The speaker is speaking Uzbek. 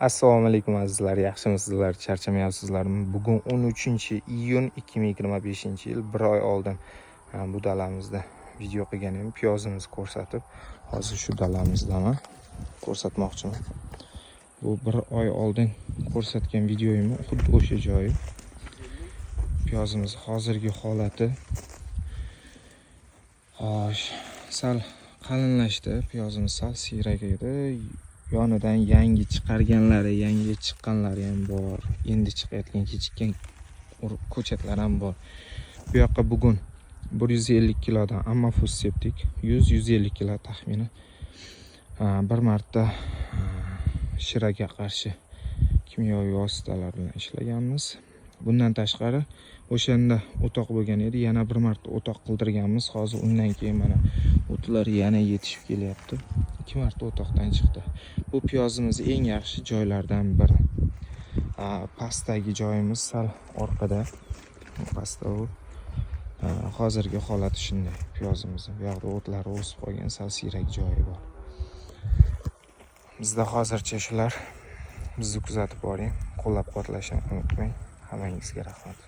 Assalomu alaykum azizlar, yaxshimisizlar, charchamayapsizlarmi? Bugun 13-iyun 2025-yil, bir oy oldin bu dalamizda video qilgan edim. Piyozimizni ko'rsatib, hozir shu dalamizdaman, ko'rsatmoqchiman. Bu bir oy oldin ko'rsatgan videoyimni xuddi o'sha joyi. Piyozimiz hozirgi holati sal qalinlashdi, piyozimiz sal siyrak edi. Yonidan yangi chiqarganlari, yangi chiqqanlari ham bor. Endi chiqayotgan kechikkan ko'chatlar ham bor. Bu yoqqa bugun 150 kilodan Ammafus septik, 100-150 kilo taxmini. Bir marta shiraga qarshi kimyoviy vositalar bilan ishlaganmiz. Bundan tashqari o'shanda o'toq bo'lgan edi, yana bir marta o'toq qildirganmiz. Hozir undan keyin mana o'tlar yana yetishib kelyapti. 2 marta o'toqdan chiqdi. Bu piyozimiz eng yaxshi joylardan biri. Pastdagi joyimiz sal orqada. Pastda u hozirgi holati shunday. Piyozimiz bu yoqda o'tlar o'sib qolgan, sal siyrak joyi bor. Bizda hozircha shular. Bizni kuzatib boring, qo'llab-quvvatlashni unutmang. Hammangizga rahmat.